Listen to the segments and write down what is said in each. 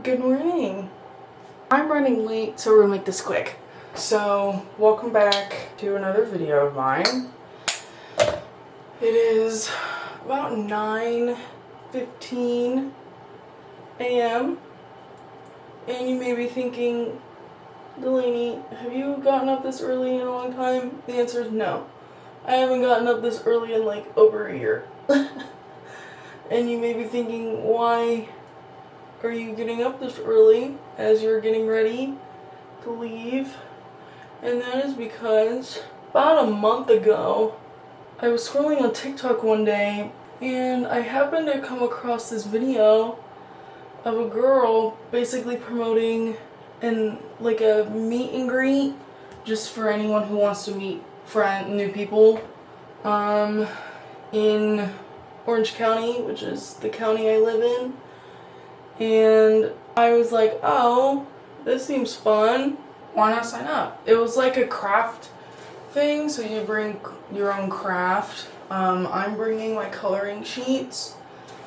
Good morning. I'm running late, so we're gonna make this quick. So, welcome back to another video of mine. It is about 9:15 a.m. and you may be thinking, Delaney, have you gotten up this early in a long time? The answer is no. I haven't gotten up this early in like over a year. And you may be thinking, why are you getting up this early as you're getting ready to leave? And that is because about a month ago, I was scrolling on TikTok one day and I happened to come across this video of a girl basically promoting a meet and greet just for anyone who wants to meet new people in Orange County, which is the county I live in. And I was like, oh, this seems fun. Why not sign up? It was like a craft thing, so you bring your own craft. I'm bringing my coloring sheets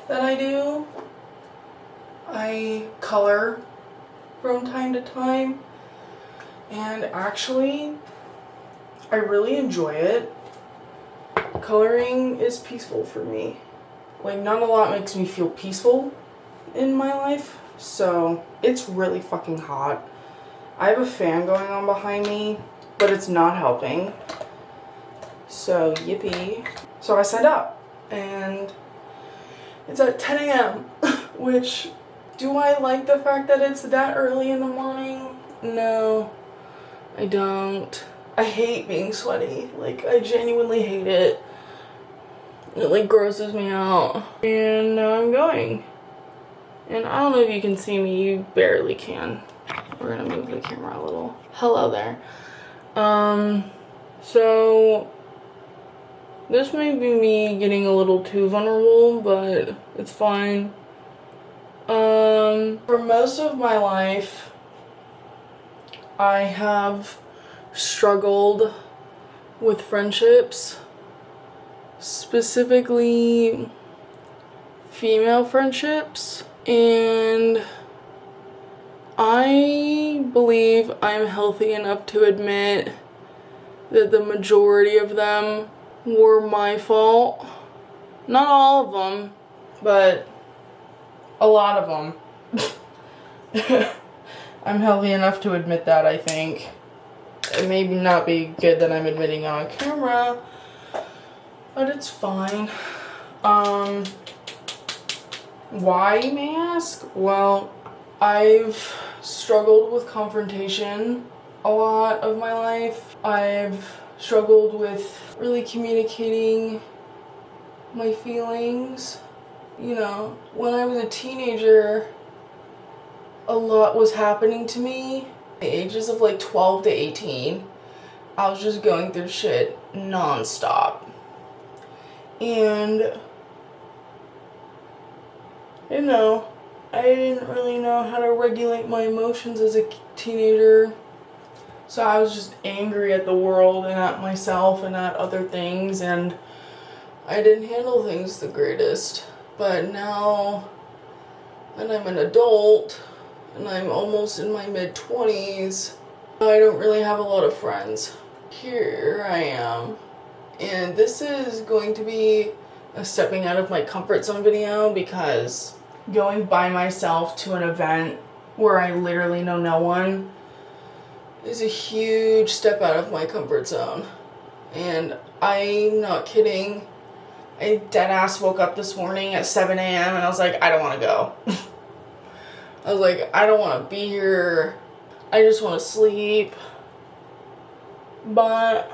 that I do. I color from time to time, and actually, I really enjoy it. Coloring is peaceful for me. Like, not a lot makes me feel peaceful in my life, so it's really fucking hot. I have a fan going on behind me, but it's not helping. So, yippee. So I signed up, and it's at 10 a.m., which, do I like the fact that it's that early in the morning? No, I don't. I hate being sweaty. Like, I genuinely hate it. It, like, grosses me out. And now I'm going. And I don't know if you can see me. You barely can. We're gonna move the camera a little. Hello there. So this may be me getting a little too vulnerable, but it's fine. For most of my life, I have struggled with friendships, specifically female friendships, and I believe I'm healthy enough to admit that the majority of them were my fault. Not all of them, but a lot of them. I'm healthy enough to admit that, I think. It may not be good that I'm admitting on camera, but it's fine. Why, you may ask? Well, I've struggled with confrontation a lot of my life. I've struggled with really communicating my feelings. You know, when I was a teenager, a lot was happening to me. The ages of like 12 to 18, I was just going through shit non-stop. And, you know, I didn't really know how to regulate my emotions as a teenager. So I was just angry at the world and at myself and at other things, and I didn't handle things the greatest. But now that I'm an adult and I'm almost in my mid-20s, I don't really have a lot of friends. Here I am. And this is going to be a stepping out of my comfort zone video, because going by myself to an event where I literally know no one is a huge step out of my comfort zone. And I'm not kidding. I deadass woke up this morning at 7 a.m. and I was like, I don't want to go. I was like, I don't want to be here. I just want to sleep. But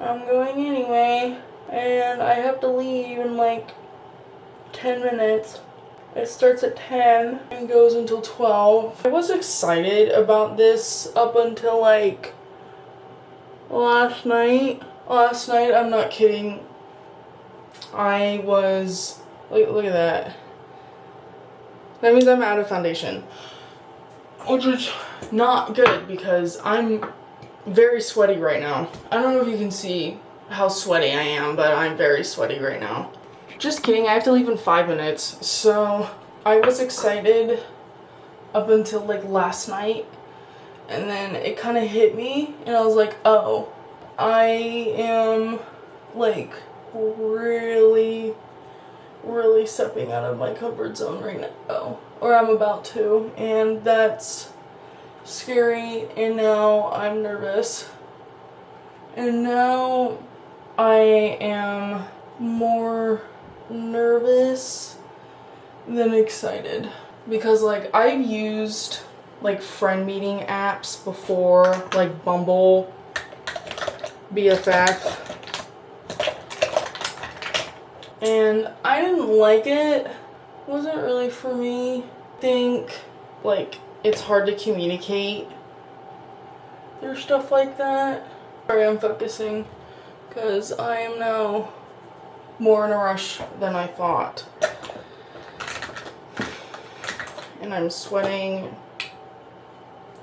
I'm going anyway. And I have to leave in like 10 minutes. It starts at 10 and goes until 12. I was excited about this up until like last night. Last night, I'm not kidding, I was, look at that. That means I'm out of foundation, which is not good because I'm very sweaty right now. I don't know if you can see how sweaty I am, but I'm very sweaty right now. Just kidding, I have to leave in 5 minutes, so I was excited up until like last night, and then it kind of hit me and I was like, oh, I am like really stepping out of my comfort zone right now, or I'm about to, and that's scary. And now I'm nervous, and now I am more nervous than excited, because like I've used like friend meeting apps before, like Bumble, BFF, and I didn't like it. It wasn't really for me. I think like it's hard to communicate through stuff like that. Sorry, I'm focusing because I am now more in a rush than I thought. And I'm sweating,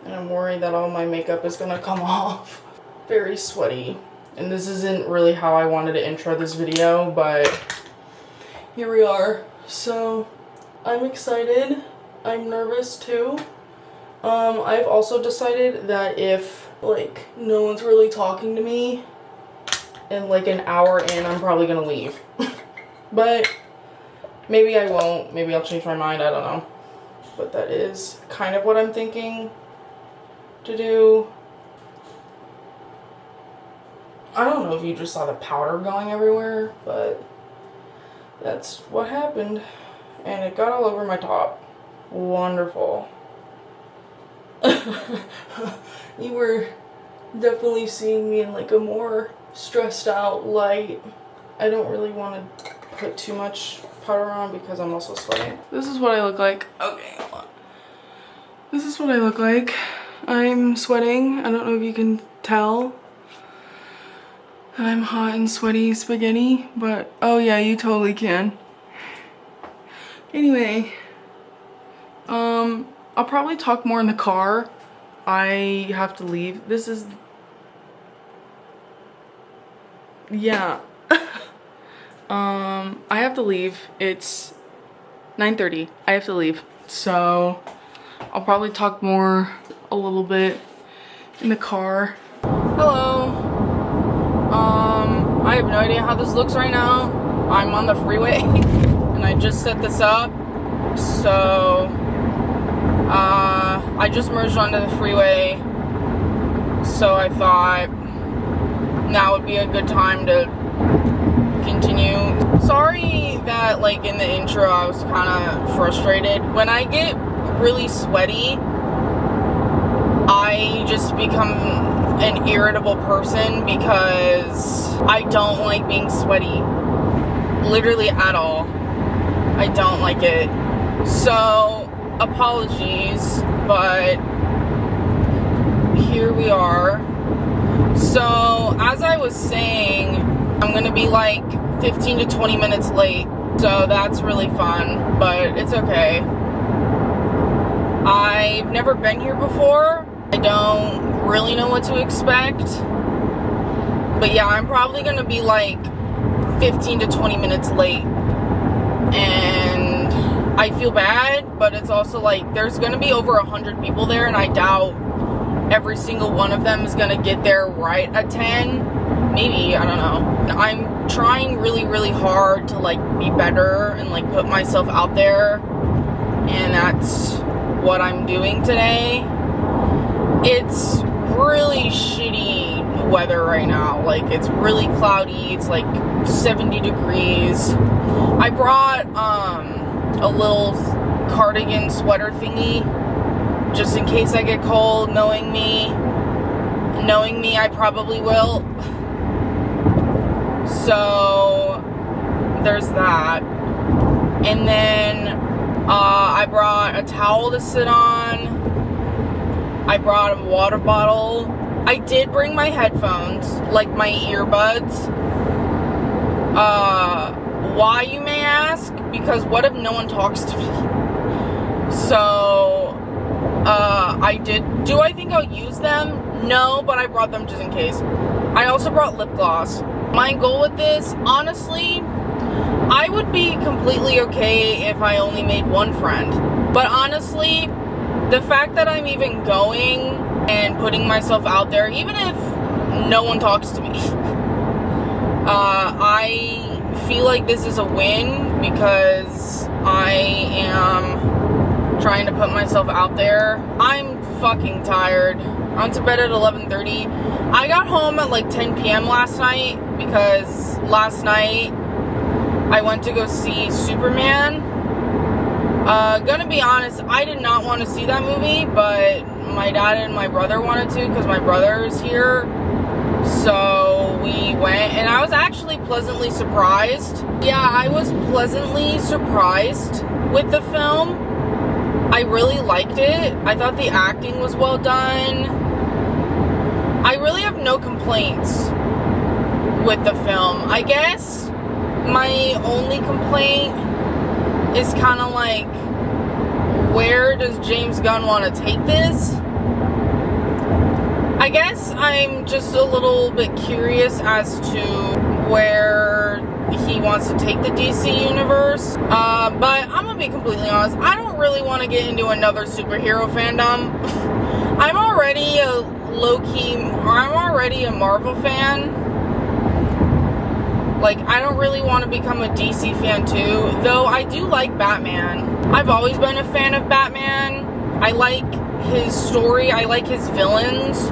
and I'm worried that all my makeup is gonna come off. Very sweaty. And this isn't really how I wanted to intro this video, but here we are. So I'm excited. I'm nervous too. I've also decided that if like no one's really talking to me in like an hour in, I'm probably gonna leave. But maybe I won't. Maybe I'll change my mind. I don't know. But that is kind of what I'm thinking to do. I don't know if you just saw the powder going everywhere, but that's what happened. And it got all over my top. Wonderful. You were definitely seeing me in like a more stressed out light. I don't really want to put too much powder on because I'm also sweating. This is what I look like. Okay, hold on. This is what I look like. I'm sweating. I don't know if you can tell that I'm hot and sweaty spaghetti, but oh yeah, you totally can. Anyway, I'll probably talk more in the car. I have to leave. This is, yeah. I have to leave. It's 9:30. I have to leave. So I'll probably talk more a little bit in the car. Hello. I have no idea how this looks right now. I'm on the freeway and I just set this up. So I just merged onto the freeway. So I thought now would be a good time to continue. Sorry that like in the intro I was kind of frustrated. When I get really sweaty, I just become an irritable person because I don't like being sweaty. Literally at all. I don't like it. So apologies, but here we are. So as I was saying, I'm gonna be like 15 to 20 minutes late, so that's really fun, but it's okay. I've never been here before. I don't really know what to expect, but yeah, I'm probably gonna be like 15 to 20 minutes late, and I feel bad, but it's also like there's gonna be over 100 people there, and I doubt every single one of them is gonna get there right at 10. Maybe, I don't know. I'm trying really hard to like be better and like put myself out there, and that's what I'm doing today. It's really shitty weather right now. Like it's really cloudy. It's like 70 degrees. I brought a little cardigan sweater thingy just in case I get cold. Knowing me, I probably will. So there's that. And then I brought a towel to sit on. I brought a water bottle. I did bring my headphones, like my earbuds. Why, you may ask? Because what if no one talks to me? So do I think I'll use them? No, but I brought them just in case. I also brought lip gloss. My goal with this, honestly, I would be completely okay if I only made one friend. But honestly, the fact that I'm even going and putting myself out there, even if no one talks to me, I feel like this is a win because I am trying to put myself out there. I'm fucking tired. I went to bed at 11:30. I got home at like 10 p.m. last night because last night I went to go see Superman. Gonna be honest, I did not want to see that movie, but my dad and my brother wanted to because my brother is here. So we went, and I was actually pleasantly surprised. Yeah, I was pleasantly surprised with the film. I really liked it. I thought the acting was well done. I really have no complaints with the film. I guess my only complaint is kind of like, where does James Gunn want to take this? I guess I'm just a little bit curious as to where he wants to take the DC universe. But I'm gonna be completely honest, I don't really want to get into another superhero fandom. I'm already a Marvel fan. Like, I don't really want to become a DC fan too, though I do like Batman. I've always been a fan of Batman. I like his story, I like his villains.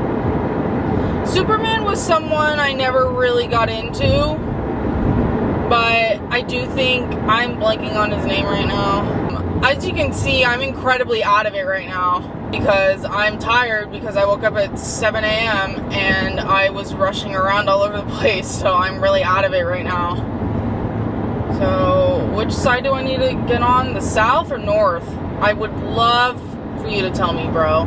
Superman was someone I never really got into, but I do think, I'm blanking on his name right now. As you can see, I'm incredibly out of it right now because I'm tired because I woke up at 7 a.m. and I was rushing around all over the place, so I'm really out of it right now. So, which side do I need to get on? The south or north? I would love for you to tell me, bro.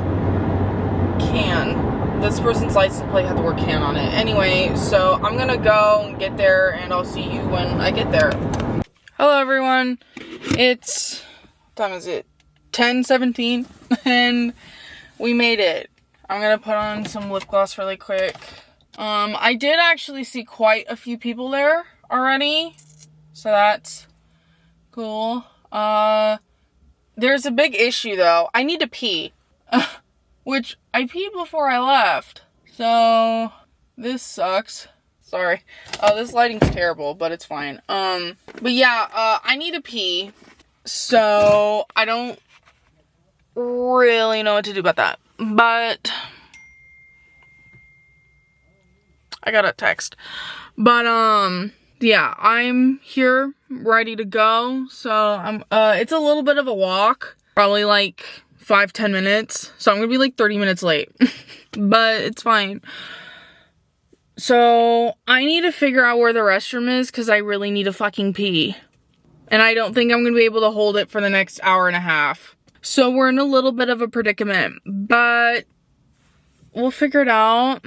Can. This person's license plate had the word can on it. Anyway, so I'm gonna go and get there, and I'll see you when I get there. Hello, everyone. It's, what time is it? 10:17, and we made it. I'm gonna put on some lip gloss really quick. I did actually see quite a few people there already, so that's cool. There's a big issue though. I need to pee. Which I peed before I left. So this sucks. Sorry. This lighting's terrible, but it's fine. But yeah, I need to pee. So I don't really know what to do about that. But I got a text. But yeah, I'm here ready to go. So I'm it's a little bit of a walk. Probably like 5-10 minutes, so I'm gonna be like 30 minutes late. But it's fine. So I need to figure out where the restroom is because I really need to fucking pee, and I don't think I'm gonna be able to hold it for the next hour and a half. So we're in a little bit of a predicament, but we'll figure it out.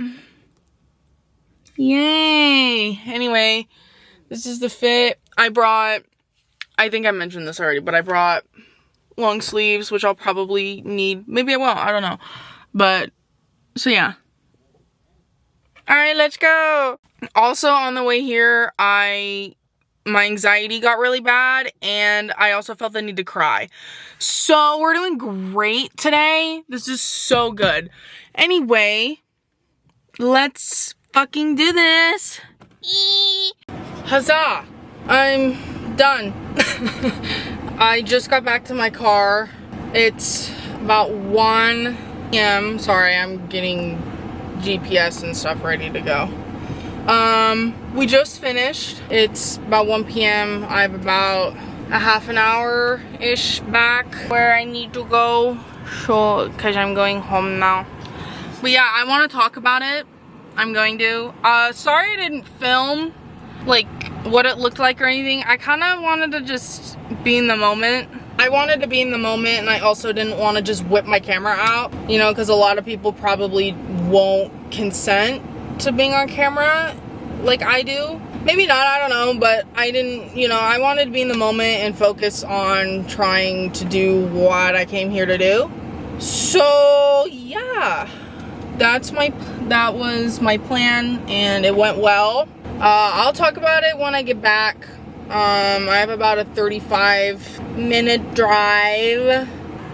Yay. Anyway, this is the fit. I think I mentioned this already, but I brought long sleeves, which I'll probably need. Maybe I won't, I don't know. But, so yeah. Alright, let's go! Also, on the way here, my anxiety got really bad, and I also felt the need to cry. So, we're doing great today. This is so good. Anyway, let's fucking do this! Huzzah! I'm done. I just got back to my car. It's about 1 p.m. Sorry, I'm getting GPS and stuff ready to go. We just finished. It's about 1 p.m. I have about a half an hour-ish back where I need to go. So, because I'm going home now. But yeah, I want to talk about it. I'm going to. Sorry I didn't film like what it looked like or anything. I kind of wanted to just be in the moment. I wanted to be in the moment, and I also didn't want to just whip my camera out, you know, because a lot of people probably won't consent to being on camera like I do. Maybe not, I don't know, but I didn't, you know, I wanted to be in the moment and focus on trying to do what I came here to do. So yeah, that was my plan, and it went well. I'll talk about it when I get back. I have about a 35-minute drive.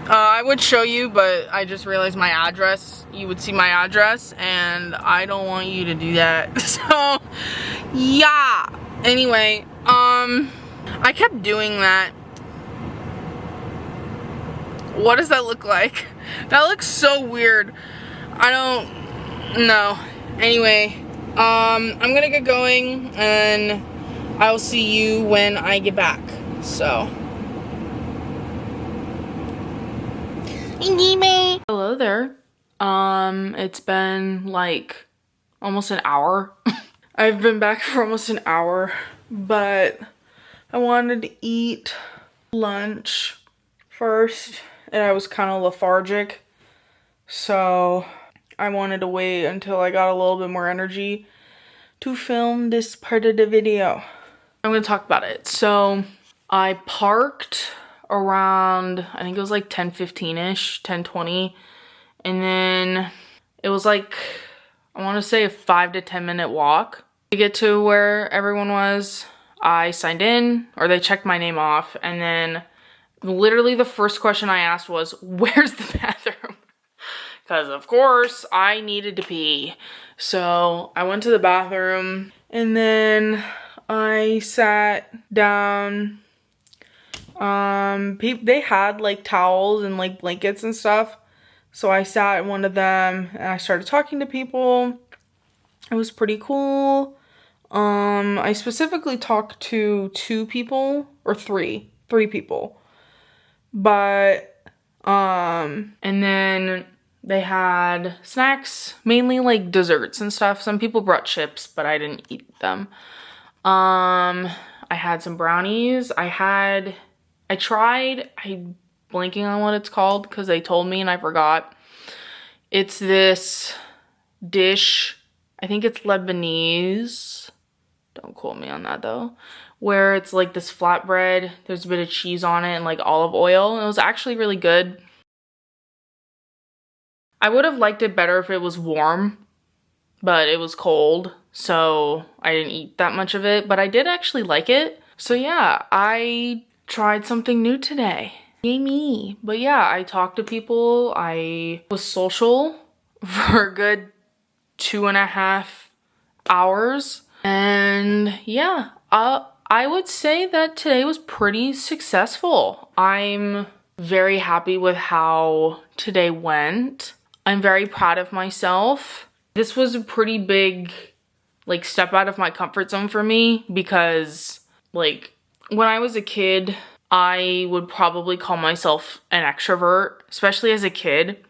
I would show you, but I just realized my address. You would see my address, and I don't want you to do that. So, yeah. Anyway, I kept doing that. What does that look like? That looks so weird. I don't know. Anyway, I'm gonna get going, and I'll see you when I get back. So. Hello there. It's been like almost an hour. I've been back for almost an hour, but I wanted to eat lunch first, and I was kind of lethargic, so I wanted to wait until I got a little bit more energy to film this part of the video. I'm gonna talk about it. So I parked around, I think it was like 10:15-ish, 10:20, and then it was like, I want to say a 5 to 10 minute walk to get to where everyone was. I signed in, or they checked my name off, and then literally the first question I asked was, where's the bathroom? Because of course I needed to pee. So I went to the bathroom, and then I sat down. They had like towels and like blankets and stuff. So I sat in one of them and I started talking to people. It was pretty cool. I specifically talked to 2 people, or 3 people. But, and then they had snacks, mainly like desserts and stuff. Some people brought chips, but I didn't eat them. I had some brownies. I'm blanking on what it's called because they told me and I forgot. It's this dish, I think it's Lebanese, don't quote me on that though, where it's like this flatbread, there's a bit of cheese on it and like olive oil. It was actually really good. I would have liked it better if it was warm, but it was cold, so I didn't eat that much of it, but I did actually like it. So yeah, I tried something new today. Yay me. But yeah, I talked to people. I was social for a good 2.5 hours. And yeah, I would say that today was pretty successful. I'm very happy with how today went. I'm very proud of myself. This was a pretty big like step out of my comfort zone for me because like when I was a kid, I would probably call myself an extrovert, especially as a kid.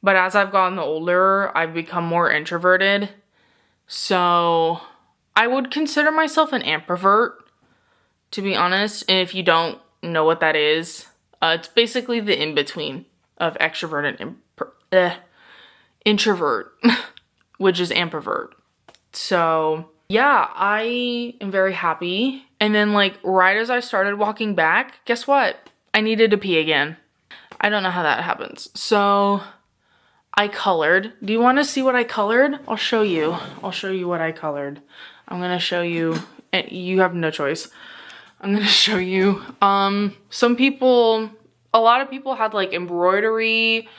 But as I've gotten older, I've become more introverted. So I would consider myself an ambivert, to be honest. And if you don't know what that is, it's basically the in-between of extrovert and introvert, which is ambivert. So yeah, I am very happy. And then like right as I started walking back, guess what? I needed to pee again. I don't know how that happens. So I colored. Do you want to see what I colored? I'll show you. I'll show you what I colored. I'm going to show you. You have no choice. I'm going to show you. A lot of people had like embroidery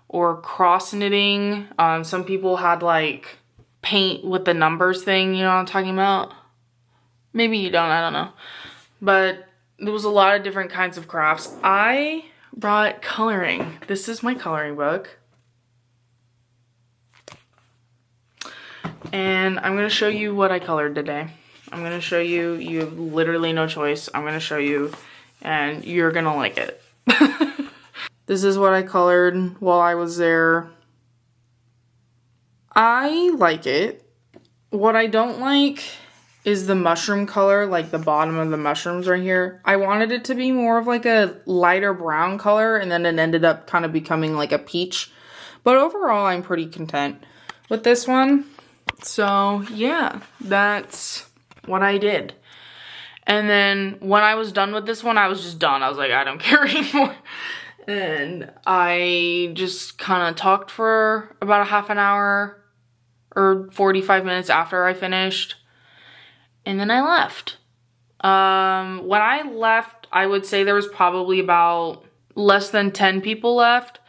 or cross knitting. Some people had like paint with the numbers thing, you know what I'm talking about? Maybe you don't, I don't know. But there was a lot of different kinds of crafts. I brought coloring. This is my coloring book. And I'm gonna show you what I colored today. I'm gonna show you, you have literally no choice. I'm gonna show you and you're gonna like it. This is what I colored while I was there. I like it. What I don't like is the mushroom color, like the bottom of the mushrooms right here. I wanted it to be more of like a lighter brown color, and then it ended up kind of becoming like a peach. But overall, I'm pretty content with this one. So yeah, that's what I did. And then when I was done with this one, I was just done. I was like, I don't care anymore. And I just kind of talked for about a half an hour or 45 minutes after I finished. And then I left. When I left, I would say there was probably about less than 10 people left.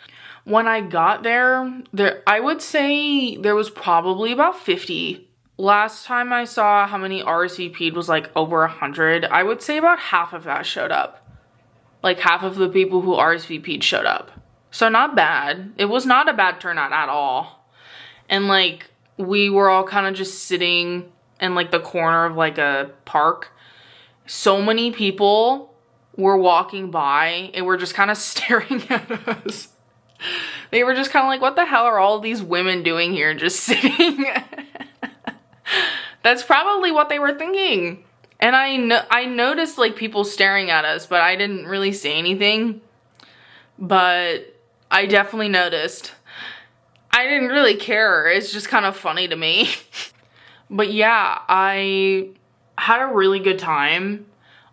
When I got there, I would say there was probably about 50. Last time I saw how many RSVP'd was like over 100. I would say about half of that showed up. Like half of the people who RSVP'd showed up. So not bad. It was not a bad turnout at all. And like we were all kind of just sitting in like the corner of like a park. So many people were walking by and were just kind of staring at us. They were just kind of like, what the hell are all these women doing here just sitting? That's probably what they were thinking. And I noticed like people staring at us, but I didn't really say anything. But I definitely noticed. I didn't really care. It's just kind of funny to me. But yeah, I had a really good time.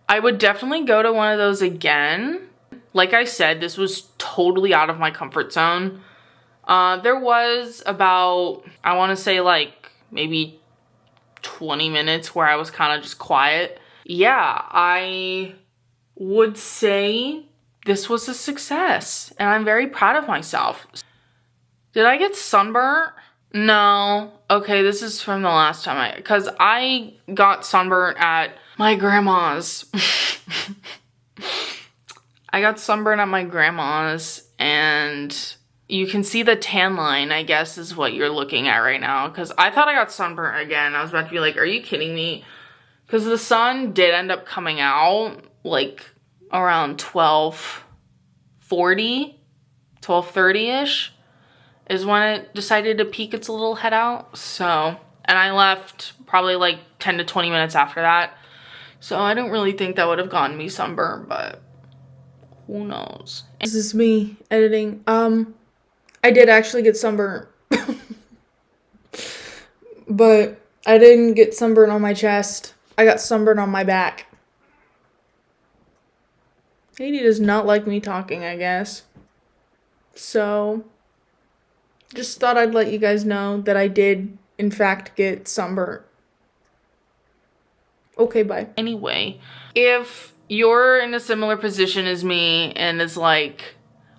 I would definitely go to one of those again. Like I said, this was totally out of my comfort zone. There was about, I want to say like maybe 20 minutes where I was kind of just quiet. Yeah, I would say this was a success and I'm very proud of myself. Did I get sunburnt? No. Okay, this is from the last time because I got sunburnt at my grandma's. I got sunburnt at my grandma's and you can see the tan line, I guess, is what you're looking at right now. Because I thought I got sunburnt again. I was about to be like, are you kidding me? Because the sun did end up coming out like around 12:40, 12:30-ish is when it decided to peek its little head out. So, and I left probably like 10 to 20 minutes after that. So I don't really think that would have gotten me sunburnt, but who knows? This is me editing. I did actually get sunburnt. But I didn't get sunburnt on my chest. I got sunburnt on my back. Katie does not like me talking, I guess. So, just thought I'd let you guys know that I did, in fact, get sunburnt. Okay, bye. Anyway, if you're in a similar position as me and is like,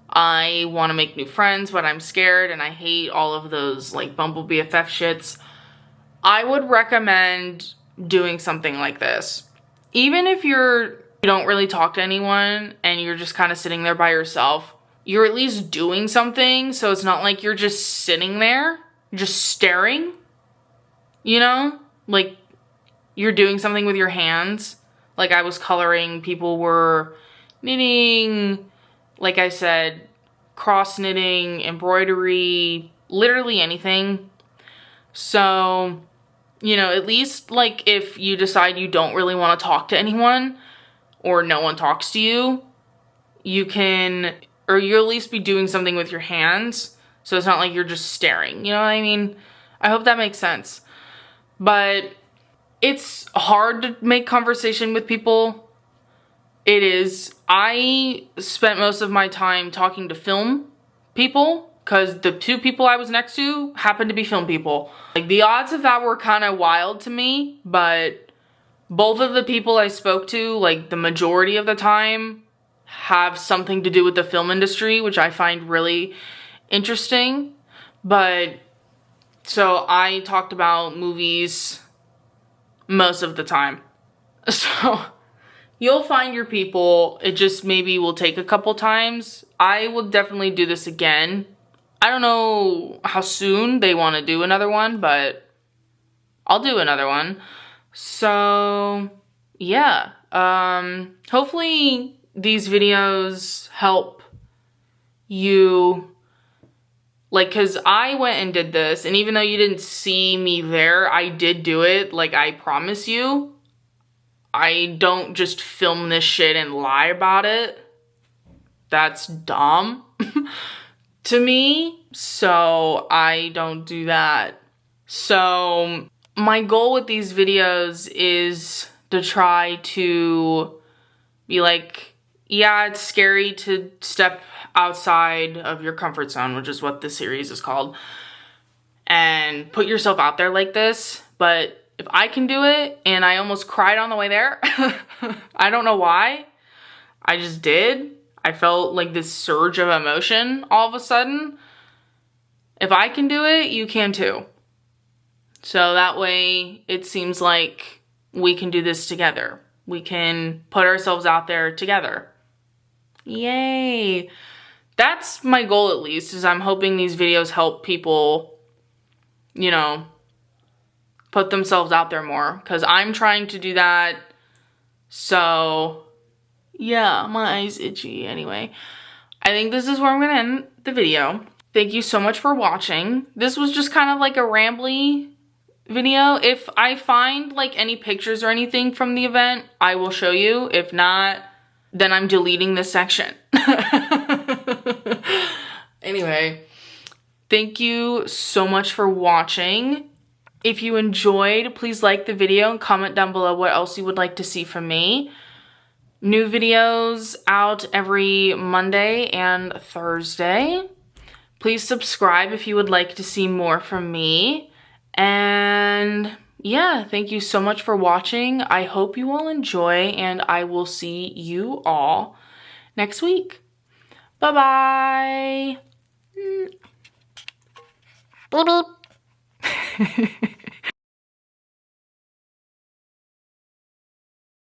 I want to make new friends, but I'm scared and I hate all of those like Bumble BFF shits, I would recommend doing something like this. Even if you don't really talk to anyone and you're just kind of sitting there by yourself, you're at least doing something, so it's not like you're just sitting there, just staring, you know? Like, you're doing something with your hands. Like, I was coloring, people were knitting, like I said, cross knitting, embroidery, literally anything. So, you know, at least, like, if you decide you don't really want to talk to anyone, or no one talks to you, you can, or you'll at least be doing something with your hands, so it's not like you're just staring, you know what I mean? I hope that makes sense. But it's hard to make conversation with people. It is. I spent most of my time talking to film people, because the two people I was next to happened to be film people. Like, the odds of that were kind of wild to me, but both of the people I spoke to, like, the majority of the time, have something to do with the film industry, which I find really interesting. But, so I talked about movies most of the time. So, you'll find your people. It just maybe will take a couple times. I will definitely do this again. I don't know how soon they want to do another one, but I'll do another one. So, yeah. Hopefully these videos help you, like, because I went and did this, and even though you didn't see me there, I did do it. Like, I promise you, I don't just film this shit and lie about it. That's dumb to me, so I don't do that. So my goal with these videos is to try to be like, yeah, it's scary to step outside of your comfort zone, which is what this series is called, and put yourself out there like this. But If I can do it, and I almost cried on the way there. I don't know why. I just did. I felt like this surge of emotion all of a sudden. If I can do it, you can too. So that way it seems like we can do this together. We can put ourselves out there together. Yay. That's my goal, at least, is I'm hoping these videos help people, you know, put themselves out there more, because I'm trying to do that. So yeah, my eye's itchy. Anyway, I think this is where I'm gonna end the video. Thank you so much for watching. This was just kind of like a rambly video. If I find like any pictures or anything from the event, I will show you. If not, then I'm deleting this section. Anyway, thank you so much for watching. If you enjoyed, please like the video and comment down below what else you would like to see from me. New videos out every Monday and Thursday. Please subscribe if you would like to see more from me. And yeah, thank you so much for watching. I hope you all enjoy, and I will see you all next week. Bye-bye. Beep beep.